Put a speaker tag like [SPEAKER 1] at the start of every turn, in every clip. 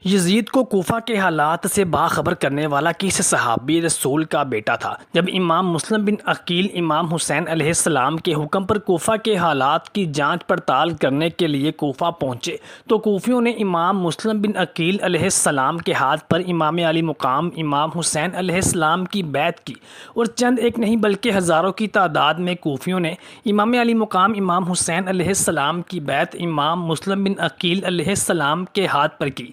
[SPEAKER 1] یزید کو کوفہ کے حالات سے باخبر کرنے والا کسی صحابی رسول کا بیٹا تھا۔ جب امام مسلم بن عقیل امام حسین علیہ السلام کے حکم پر کوفہ کے حالات کی جانچ پڑتال کرنے کے لیے کوفہ پہنچے تو کوفیوں نے امام مسلم بن عقیل علیہ السلام کے ہاتھ پر امام علی مقام امام حسین علیہ السلام کی بیعت کی، اور چند ایک نہیں بلکہ ہزاروں کی تعداد میں کوفیوں نے امام علی مقام امام حسین علیہ السلام کی بیعت امام مسلم بن عقیل علیہ السلام کے ہاتھ پر کی۔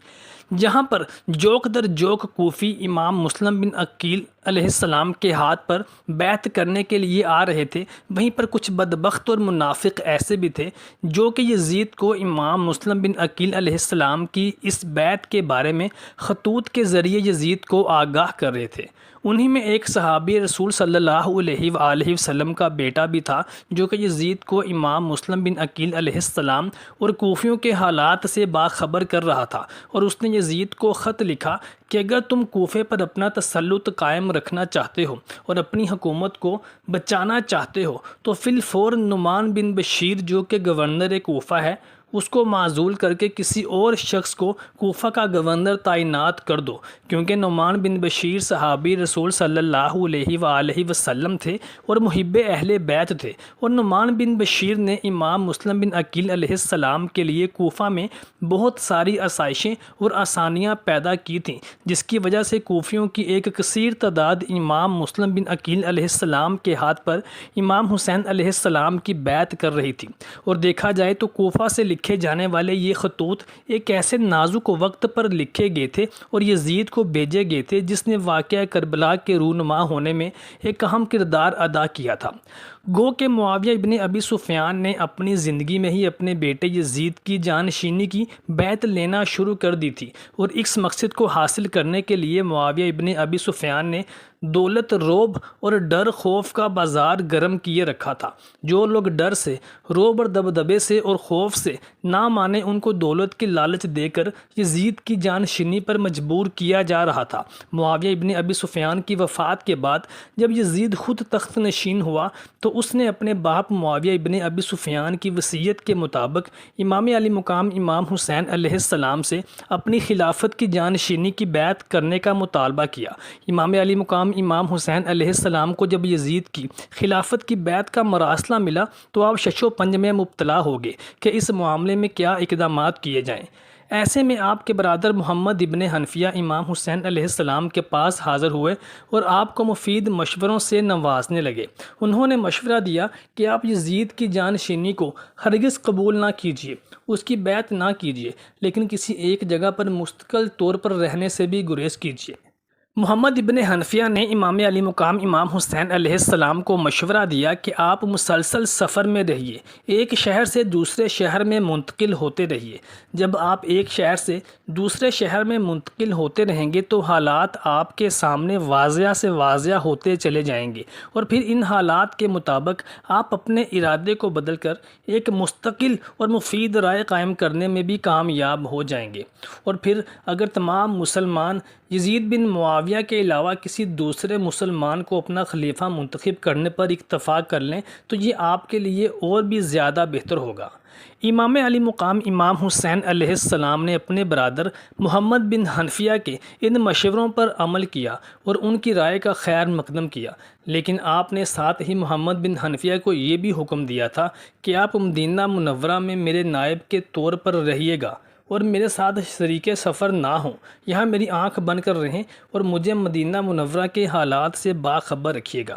[SPEAKER 1] جہاں پر جوک در جوک کوفی امام مسلم بن عقیل علیہ السلام کے ہاتھ پر بیعت کرنے کے لیے آ رہے تھے، وہیں پر کچھ بدبخت اور منافق ایسے بھی تھے جو کہ یزید کو امام مسلم بن عقیل علیہ السلام کی اس بیعت کے بارے میں خطوط کے ذریعے یزید کو آگاہ کر رہے تھے۔ انہی میں ایک صحابی رسول صلی اللہ علیہ وآلہ وسلم کا بیٹا بھی تھا جو کہ یزید کو امام مسلم بن عقیل علیہ السلام اور کوفیوں کے حالات سے باخبر کر رہا تھا، اور اس نے یزید کو خط لکھا کہ اگر تم کوفے پر اپنا تسلط قائم رکھنا چاہتے ہو اور اپنی حکومت کو بچانا چاہتے ہو تو فی الفور نعمان بن بشیر جو کہ گورنر کوفہ ہے اس کو معزول کر کے کسی اور شخص کو کوفہ کا گورنر تعینات کر دو، کیونکہ نعمان بن بشیر صحابی رسول صلی اللہ علیہ وآلہ وسلم تھے اور محب اہل بیت تھے، اور نعمان بن بشیر نے امام مسلم بن عقیل علیہ السلام کے لیے کوفہ میں بہت ساری آسائشیں اور آسانیاں پیدا کی تھیں، جس کی وجہ سے کوفیوں کی ایک کثیر تعداد امام مسلم بن عقیل علیہ السلام کے ہاتھ پر امام حسین علیہ السلام کی بیعت کر رہی تھی۔ اور دیکھا جائے تو کوفہ سے لکھے جانے والے یہ خطوط ایک ایسے نازک وقت پر لکھے گئے تھے اور یزید کو بھیجے گئے تھے جس نے واقعہ کربلا کے رونما ہونے میں ایک اہم کردار ادا کیا تھا۔ گو کہ معاویہ ابن ابی سفیان نے اپنی زندگی میں ہی اپنے بیٹے یزید کی جانشینی کی بیعت لینا شروع کر دی تھی، اور اس مقصد کو حاصل کرنے کے لیے معاویہ ابن ابی سفیان نے دولت، روب اور ڈر خوف کا بازار گرم کیے رکھا تھا۔ جو لوگ ڈر سے، روب اور دبدبے سے اور خوف سے نہ مانے ان کو دولت کی لالچ دے کر یزید کی جانشینی پر مجبور کیا جا رہا تھا۔ معاویہ ابن ابی سفیان کی وفات کے بعد جب یزید خود تخت نشین ہوا تو اس نے اپنے باپ معاویہ ابن ابی سفیان کی وصیت کے مطابق امام علی مقام امام حسین علیہ السلام سے اپنی خلافت کی جانشینی کی بیعت کرنے کا مطالبہ کیا۔ امام علی مقام امام حسین علیہ السلام کو جب یزید کی خلافت کی بیعت کا مراسلہ ملا تو آپ شش و پنج میں مبتلا ہو گئے کہ اس معاملے میں کیا اقدامات کیے جائیں۔ ایسے میں آپ کے برادر محمد ابن حنفیہ امام حسین علیہ السلام کے پاس حاضر ہوئے اور آپ کو مفید مشوروں سے نوازنے لگے۔ انہوں نے مشورہ دیا کہ آپ یزید کی جانشینی کو ہرگز قبول نہ کیجیے، اس کی بیعت نہ کیجیے، لیکن کسی ایک جگہ پر مستقل طور پر رہنے سے بھی گریز کیجیے۔ محمد ابن حنفیہ نے امام علی مقام امام حسین علیہ السلام کو مشورہ دیا کہ آپ مسلسل سفر میں رہیے، ایک شہر سے دوسرے شہر میں منتقل ہوتے رہیے۔ جب آپ ایک شہر سے دوسرے شہر میں منتقل ہوتے رہیں گے تو حالات آپ کے سامنے واضح سے واضح ہوتے چلے جائیں گے، اور پھر ان حالات کے مطابق آپ اپنے ارادے کو بدل کر ایک مستقل اور مفید رائے قائم کرنے میں بھی کامیاب ہو جائیں گے۔ اور پھر اگر تمام مسلمان یزید بن معاویہ کے علاوہ کسی دوسرے مسلمان کو اپنا خلیفہ منتخب کرنے پر اتفاق کر لیں تو یہ آپ کے لیے اور بھی زیادہ بہتر ہوگا۔ امام علی مقام امام حسین علیہ السلام نے اپنے برادر محمد بن حنفیہ کے ان مشوروں پر عمل کیا اور ان کی رائے کا خیر مقدم کیا، لیکن آپ نے ساتھ ہی محمد بن حنفیہ کو یہ بھی حکم دیا تھا کہ آپ مدینہ منورہ میں میرے نائب کے طور پر رہیے گا اور میرے ساتھ شریک سفر نہ ہوں، یہاں میری آنکھ بن کر رہیں اور مجھے مدینہ منورہ کے حالات سے باخبر رکھیے گا۔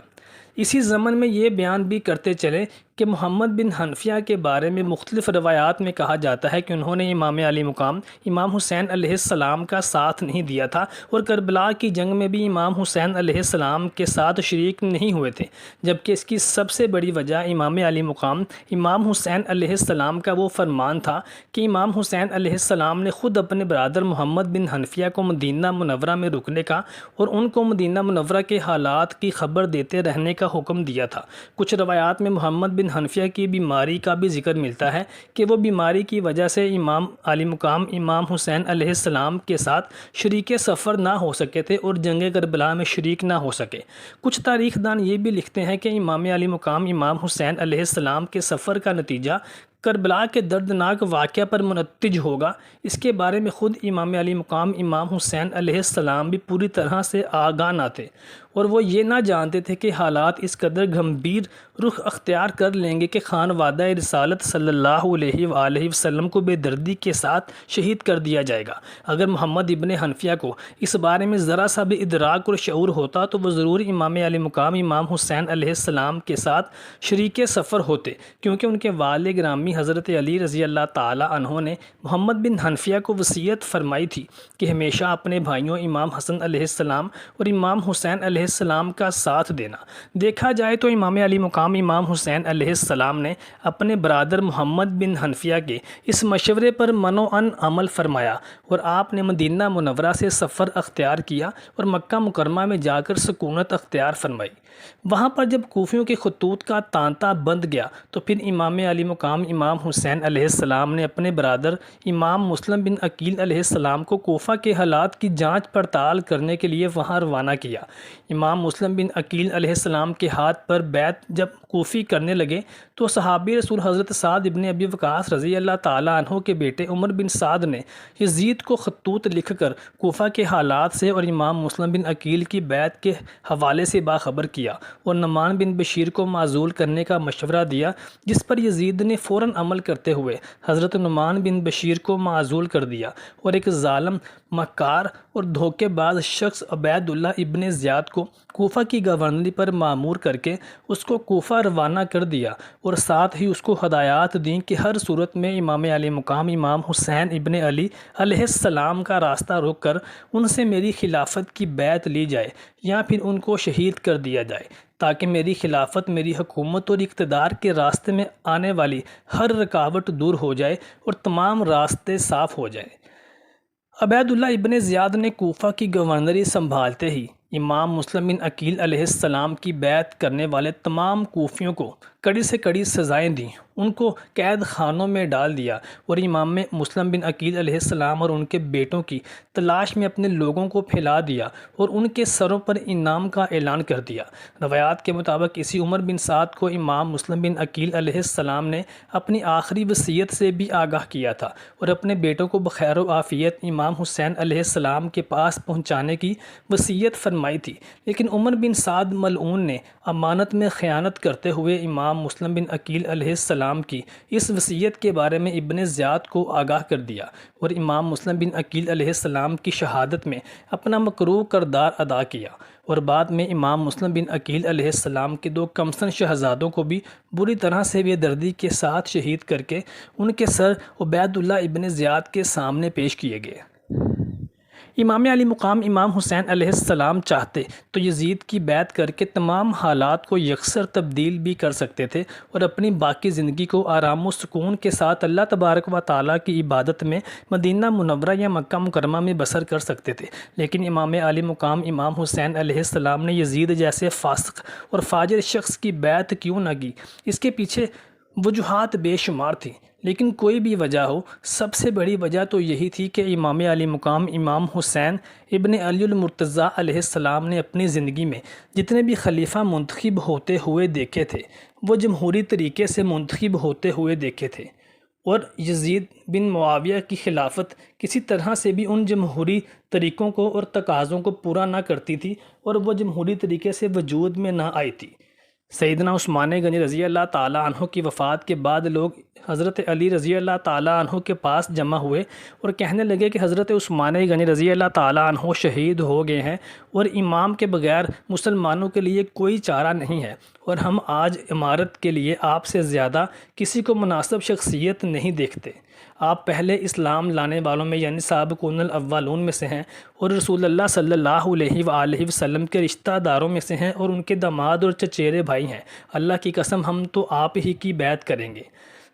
[SPEAKER 1] اسی ضمن میں یہ بیان بھی کرتے چلے کہ محمد بن حنفیہ کے بارے میں مختلف روایات میں کہا جاتا ہے کہ انہوں نے امام علی مقام امام حسین علیہ السلام کا ساتھ نہیں دیا تھا اور کربلا کی جنگ میں بھی امام حسین علیہ السلام کے ساتھ شریک نہیں ہوئے تھے، جبکہ اس کی سب سے بڑی وجہ امام علی مقام امام حسین علیہ السلام کا وہ فرمان تھا کہ امام حسین علیہ السلام نے خود اپنے برادر محمد بن حنفیہ کو مدینہ منورہ میں رکنے کا اور ان کو مدینہ منورہ کے حالات کی خبر دیتے رہنے کا حکم دیا تھا۔ کچھ روایات میں محمد بن حنفیہ کی بیماری کا بھی ذکر ملتا ہے کہ وہ بیماری کی وجہ سے امام علی مقام امام حسین علیہ السلام کے ساتھ شریک سفر نہ ہو سکے تھے اور جنگ کربلا میں شریک نہ ہو سکے۔ کچھ تاریخ دان یہ بھی لکھتے ہیں کہ امام علی مقام امام حسین علیہ السلام کے سفر کا نتیجہ کربلا کے دردناک واقعہ پر منتج ہوگا، اس کے بارے میں خود امام علی مقام امام حسین علیہ السلام بھی پوری طرح سے آگاہ نہ تھے، اور وہ یہ نہ جانتے تھے کہ حالات اس قدر گھمبیر رخ اختیار کر لیں گے کہ خانوادہ رسالت صلی اللہ علیہ وآلہ وسلم کو بے دردی کے ساتھ شہید کر دیا جائے گا۔ اگر محمد ابن حنفیہ کو اس بارے میں ذرا سا بھی ادراک اور شعور ہوتا تو وہ ضرور امام علی مقام امام حسین علیہ السلام کے ساتھ شریک سفر ہوتے، کیونکہ ان کے والد گرامی حضرت علی رضی اللہ تعالی عنہ نے محمد بن حنفیہ کو وصیت فرمائی تھی کہ ہمیشہ اپنے بھائیوں امام حسن علیہ السلام اور امام حسین علیہ السلام کا ساتھ دینا۔ دیکھا جائے تو امام علی مقام امام حسین علیہ السلام نے اپنے برادر محمد بن حنفیہ کے اس مشورے پر منوعاً عمل فرمایا، اور آپ نے مدینہ منورہ سے سفر اختیار کیا اور مکہ مکرمہ میں جا کر سکونت اختیار فرمائی۔ وہاں پر جب کوفیوں کے خطوط کا تانتا بند گیا تو پھر امام علی مقام امام حسین علیہ السلام نے اپنے برادر امام مسلم بن عقیل علیہ السلام کو کوفہ کے حالات کی جانچ پڑتال کرنے کے لیے وہاں روانہ کیا۔ امام مسلم بن عقیل علیہ السلام کے ہاتھ پر بیعت جب کوفی کرنے لگے تو صحابی رسول حضرت سعد ابن ابی وقاص رضی اللہ تعالیٰ عنہ کے بیٹے عمر بن سعد نے یزید کو خطوط لکھ کر کوفہ کے حالات سے اور امام مسلم بن عقیل کی بیعت کے حوالے سے باخبر کیا اور نعمان بن بشیر کو معزول کرنے کا مشورہ دیا، جس پر یزید نے فوراً عمل کرتے ہوئے حضرت نعمان بن بشیر کو معزول کر دیا اور ایک ظالم، مکار اور دھوکے باز شخص عبید اللہ ابن زیاد کو کوفہ کی گورنری پر مامور کر کے اس کو کوفہ روانہ کر دیا، اور ساتھ ہی اس کو ہدایات دیں کہ ہر صورت میں امام علی مقام امام حسین ابن علی علیہ السلام کا راستہ روک کر ان سے میری خلافت کی بیعت لی جائے یا پھر ان کو شہید کر دیا جائے، تاکہ میری خلافت، میری حکومت اور اقتدار کے راستے میں آنے والی ہر رکاوٹ دور ہو جائے اور تمام راستے صاف ہو جائیں۔ عبید اللہ ابن زیاد نے کوفہ کی گورنری سنبھالتے ہی امام مسلم بن عقیل علیہ السلام کی بیعت کرنے والے تمام کوفیوں کو کڑی سے کڑی سزائیں دیں، ان کو قید خانوں میں ڈال دیا اور امام مسلم بن عقیل علیہ السلام اور ان کے بیٹوں کی تلاش میں اپنے لوگوں کو پھیلا دیا اور ان کے سروں پر انعام کا اعلان کر دیا۔ روایات کے مطابق اسی عمر بن سعد کو امام مسلم بن عقیل علیہ السلام نے اپنی آخری وصیت سے بھی آگاہ کیا تھا اور اپنے بیٹوں کو بخیر و عافیت امام حسین علیہ السلام کے پاس پہنچانے کی وصیت فرمائی تھی، لیکن عمر بن سعد ملعون نے امانت میں خیانت کرتے ہوئے امام مسلم بن عقیل علیہ السلام کی اس وصیت کے بارے میں ابن زیاد کو آگاہ کر دیا اور امام مسلم بن عقیل علیہ السلام کی شہادت میں اپنا مکروہ کردار ادا کیا، اور بعد میں امام مسلم بن عقیل علیہ السلام کے دو کمسن شہزادوں کو بھی بری طرح سے بے دردی کے ساتھ شہید کر کے ان کے سر عبید اللہ ابن زیاد کے سامنے پیش کیے گئے۔ امام علی مقام امام حسین علیہ السلام چاہتے تو یزید کی بیعت کر کے تمام حالات کو یکسر تبدیل بھی کر سکتے تھے اور اپنی باقی زندگی کو آرام و سکون کے ساتھ اللہ تبارک و تعالیٰ کی عبادت میں مدینہ منورہ یا مکہ مکرمہ میں بسر کر سکتے تھے، لیکن امام علی مقام امام حسین علیہ السلام نے یزید جیسے فاسق اور فاجر شخص کی بیعت کیوں نہ کی؟ اس کے پیچھے وجوہات بے شمار تھیں، لیکن کوئی بھی وجہ ہو، سب سے بڑی وجہ تو یہی تھی کہ امام علی مقام امام حسین ابن علی المرتضیٰ علیہ السلام نے اپنی زندگی میں جتنے بھی خلیفہ منتخب ہوتے ہوئے دیکھے تھے وہ جمہوری طریقے سے منتخب ہوتے ہوئے دیکھے تھے، اور یزید بن معاویہ کی خلافت کسی طرح سے بھی ان جمہوری طریقوں کو اور تقاضوں کو پورا نہ کرتی تھی اور وہ جمہوری طریقے سے وجود میں نہ آئی تھی۔ سیدنا عثمان غنی رضی اللہ تعالیٰ عنہ کی وفات کے بعد لوگ حضرت علی رضی اللہ تعالیٰ عنہ کے پاس جمع ہوئے اور کہنے لگے کہ حضرت عثمان غنی رضی اللہ تعالیٰ عنہ شہید ہو گئے ہیں اور امام کے بغیر مسلمانوں کے لیے کوئی چارہ نہیں ہے، اور ہم آج امارت کے لیے آپ سے زیادہ کسی کو مناسب شخصیت نہیں دیکھتے۔ آپ پہلے اسلام لانے والوں میں یعنی سابقون الاولون میں سے ہیں اور رسول اللہ صلی اللہ علیہ وآلہ وسلم کے رشتہ داروں میں سے ہیں اور ان کے داماد اور چچیرے بھائی ہیں۔ اللہ کی قسم ہم تو آپ ہی کی بیعت کریں گے۔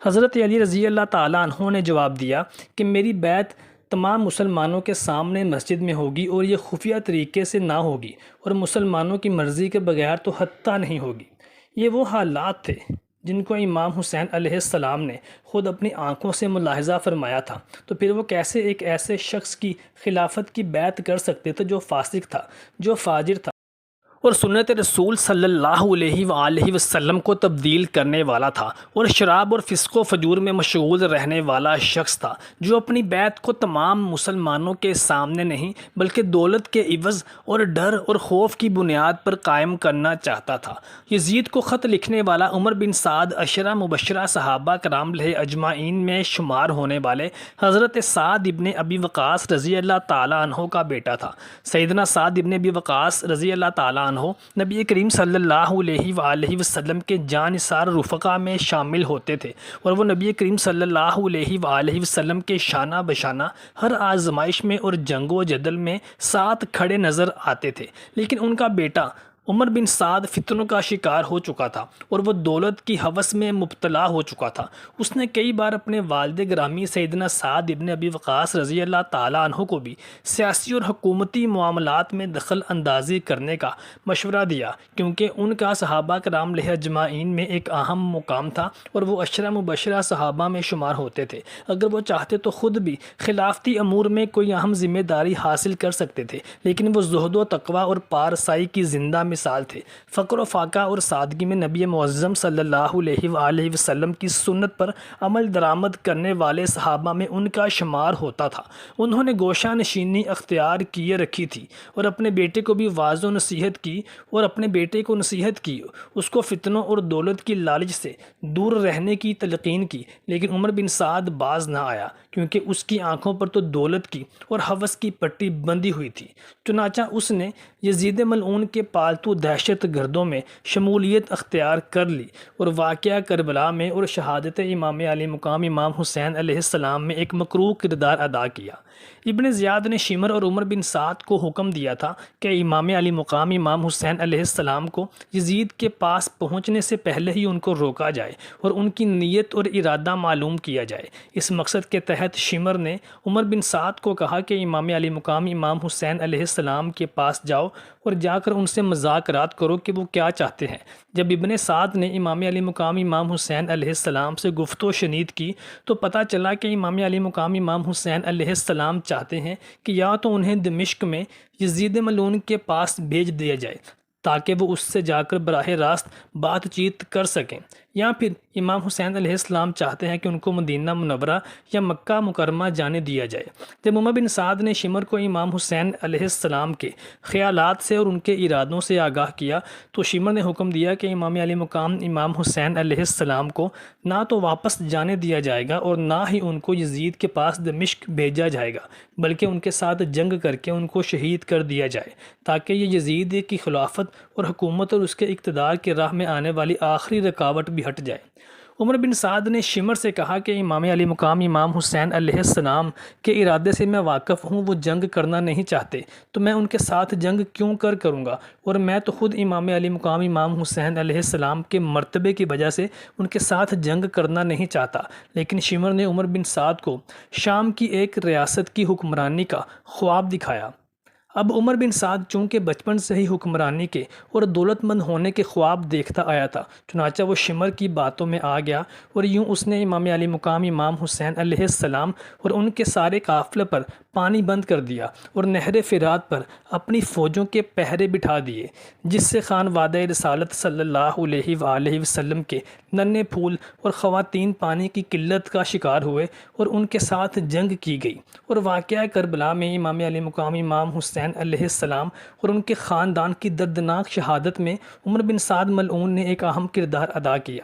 [SPEAKER 1] حضرت علی رضی اللہ تعالیٰ عنہ نے جواب دیا کہ میری بیعت تمام مسلمانوں کے سامنے مسجد میں ہوگی اور یہ خفیہ طریقے سے نہ ہوگی اور مسلمانوں کی مرضی کے بغیر تو حتیٰ نہیں ہوگی۔ یہ وہ حالات تھے جن کو امام حسین علیہ السلام نے خود اپنی آنکھوں سے ملاحظہ فرمایا تھا، تو پھر وہ کیسے ایک ایسے شخص کی خلافت کی بیعت کر سکتے تھے جو فاسق تھا، جو فاجر تھا اور سنت رسول صلی اللہ علیہ وآلہ وسلم کو تبدیل کرنے والا تھا، اور شراب اور فسق و فجور میں مشغول رہنے والا شخص تھا، جو اپنی بیعت کو تمام مسلمانوں کے سامنے نہیں بلکہ دولت کے عوض اور ڈر اور خوف کی بنیاد پر قائم کرنا چاہتا تھا۔ یزید کو خط لکھنے والا عمر بن سعد عشرہ مبشرہ صحابہ کرام علیہ اجمعین میں شمار ہونے والے حضرت سعد ابن ابی وقاص رضی اللہ تعالیٰ عنہ کا بیٹا تھا۔ سیدنا سعد ابن ابی وقاص رضی اللہ تعالیٰ عنہ نبی کریم صلی اللہ علیہ وآلہ وسلم کے جانثار رفقا میں شامل ہوتے تھے، اور وہ نبی کریم صلی اللہ علیہ وآلہ وسلم کے شانہ بشانہ ہر آزمائش میں اور جنگ و جدل میں ساتھ کھڑے نظر آتے تھے۔ لیکن ان کا بیٹا عمر بن سعد فتنوں کا شکار ہو چکا تھا، اور وہ دولت کی ہوس میں مبتلا ہو چکا تھا۔ اس نے کئی بار اپنے والد گرامی سیدنا سعد ابن ابی وقاص رضی اللہ تعالیٰ عنہ کو بھی سیاسی اور حکومتی معاملات میں دخل اندازی کرنے کا مشورہ دیا، کیونکہ ان کا صحابہ کرام علیہ اجمعین میں ایک اہم مقام تھا، اور وہ عشرہ مبشرہ صحابہ میں شمار ہوتے تھے۔ اگر وہ چاہتے تو خود بھی خلافتی امور میں کوئی اہم ذمہ داری حاصل کر سکتے تھے، لیکن وہ زہد و تقوی اور پارسائی کی زندہ مثال تھے۔ فقر و فاقہ اور سادگی میں نبی معظم صلی اللہ علیہ وآلہ وسلم کی سنت پر عمل درآمد کرنے والے صحابہ میں ان کا شمار ہوتا تھا۔ انہوں نے گوشہ نشینی اختیار کیے رکھی تھی، اور اپنے بیٹے کو بھی واضح نصیحت کی، اس کو فتنوں اور دولت کی لالچ سے دور رہنے کی تلقین کی، لیکن عمر بن سعد باز نہ آیا، کیونکہ اس کی آنکھوں پر تو دولت کی اور ہوس کی پٹی بندھی ہوئی تھی۔ چنانچہ اس نے یزید ملعون کے پالتو دہشت گردوں میں شمولیت اختیار کر لی، اور واقعہ کربلا میں اور شہادت امام علی مقام امام حسین علیہ السلام میں ایک مکروہ کردار ادا کیا۔ ابن زیاد نے شمر اور عمر بن سعد کو حکم دیا تھا کہ امام علی مقام امام حسین علیہ السلام کو یزید کے پاس پہنچنے سے پہلے ہی ان کو روکا جائے اور ان کی نیت اور ارادہ معلوم کیا جائے۔ اس مقصد کے تحت شمر نے عمر بن سعد کو کہا کہ امام علی مقام امام حسین علیہ السلام کے پاس جاؤ اور جا کر ان سے مذاکرات کرو کہ وہ کیا چاہتے ہیں۔ جب ابن سعد نے امام علی مقام امام حسین علیہ السلام سے گفت و شنید کی تو پتہ چلا کہ امام علی مقام امام حسین علیہ السلام چاہتے ہیں کہ یا تو انہیں دمشق میں یزید ملعون کے پاس بھیج دیا جائے تاکہ وہ اس سے جا کر براہ راست بات چیت کر سکیں، یا پھر امام حسین علیہ السلام چاہتے ہیں کہ ان کو مدینہ منورہ یا مکہ مکرمہ جانے دیا جائے۔ جب عمر بن سعد نے شمر کو امام حسین علیہ السلام کے خیالات سے اور ان کے ارادوں سے آگاہ کیا تو شمر نے حکم دیا کہ امام علی مقام امام حسین علیہ السلام کو نہ تو واپس جانے دیا جائے گا اور نہ ہی ان کو یزید کے پاس دمشق بھیجا جائے گا، بلکہ ان کے ساتھ جنگ کر کے ان کو شہید کر دیا جائے تاکہ یہ یزید کی خلافت اور حکومت اور اس کے اقتدار کی راہ میں آنے والی آخری رکاوٹ بھی ہٹ جائے۔ عمر بن سعد نے شمر سے کہا کہ امام علی مقام امام حسین علیہ السلام کے ارادے سے میں واقف ہوں، وہ جنگ کرنا نہیں چاہتے تو میں ان کے ساتھ جنگ کیوں کروں گا، اور میں تو خود امام علی مقام امام حسین علیہ السلام کے مرتبے کی وجہ سے ان کے ساتھ جنگ کرنا نہیں چاہتا۔ لیکن شمر نے عمر بن سعد کو شام کی ایک ریاست کی حکمرانی کا خواب دکھایا۔ اب عمر بن سعد چونکہ بچپن سے ہی حکمرانی کے اور دولت مند ہونے کے خواب دیکھتا آیا تھا، چنانچہ وہ شمر کی باتوں میں آ گیا، اور یوں اس نے امام علی مقام امام حسین علیہ السلام اور ان کے سارے قافلے پر پانی بند کر دیا اور نہر فرات پر اپنی فوجوں کے پہرے بٹھا دیے، جس سے خانوادہ رسالت صلی اللہ علیہ وآلہ وسلم کے ننھے پھول اور خواتین پانی کی قلت کا شکار ہوئے اور ان کے ساتھ جنگ کی گئی۔ اور واقعہ کربلا میں امام علی مقام امام حسین علیہ السلام اور ان کے خاندان کی دردناک شہادت میں عمر بن سعد ملعون نے ایک اہم کردار ادا کیا،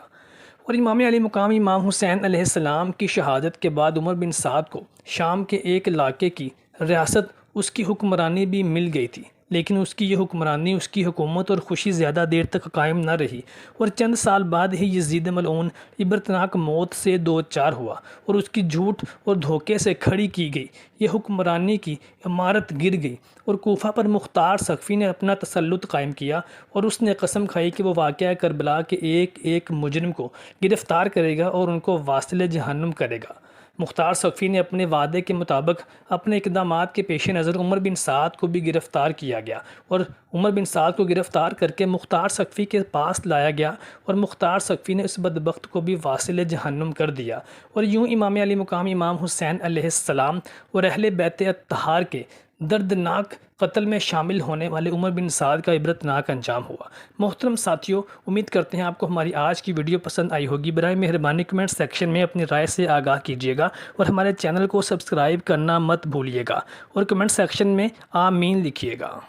[SPEAKER 1] اور امام علی مقام امام حسین علیہ السلام کی شہادت کے بعد عمر بن سعد کو شام کے ایک علاقے کی ریاست اس کی حکمرانی بھی مل گئی تھی، لیکن اس کی یہ حکمرانی، اس کی حکومت اور خوشی زیادہ دیر تک قائم نہ رہی، اور چند سال بعد ہی یزید ملعون عبرتناک موت سے دوچار ہوا اور اس کی جھوٹ اور دھوکے سے کھڑی کی گئی یہ حکمرانی کی عمارت گر گئی، اور کوفہ پر مختار سقفی نے اپنا تسلط قائم کیا، اور اس نے قسم کھائی کہ وہ واقعہ کربلا کے ایک ایک مجرم کو گرفتار کرے گا اور ان کو واصل جہنم کرے گا۔ مختار سقفی نے اپنے وعدے کے مطابق اپنے اقدامات کے پیش نظر عمر بن سعد کو بھی گرفتار کیا گیا، اور عمر بن سعد کو گرفتار کر کے مختار سقفی کے پاس لایا گیا، اور مختار سقفی نے اس بدبخت کو بھی واصل جہنم کر دیا، اور یوں امام علی مقام امام حسین علیہ السلام اور اہل بیت اطہار کے دردناک قتل میں شامل ہونے والے عمر بن سعد کا عبرتناک انجام ہوا۔ محترم ساتھیوں، امید کرتے ہیں آپ کو ہماری آج کی ویڈیو پسند آئی ہوگی۔ برائے مہربانی کمنٹ سیکشن میں اپنی رائے سے آگاہ کیجیے گا اور ہمارے چینل کو سبسکرائب کرنا مت بھولیے گا اور کمنٹ سیکشن میں آمین لکھیے گا۔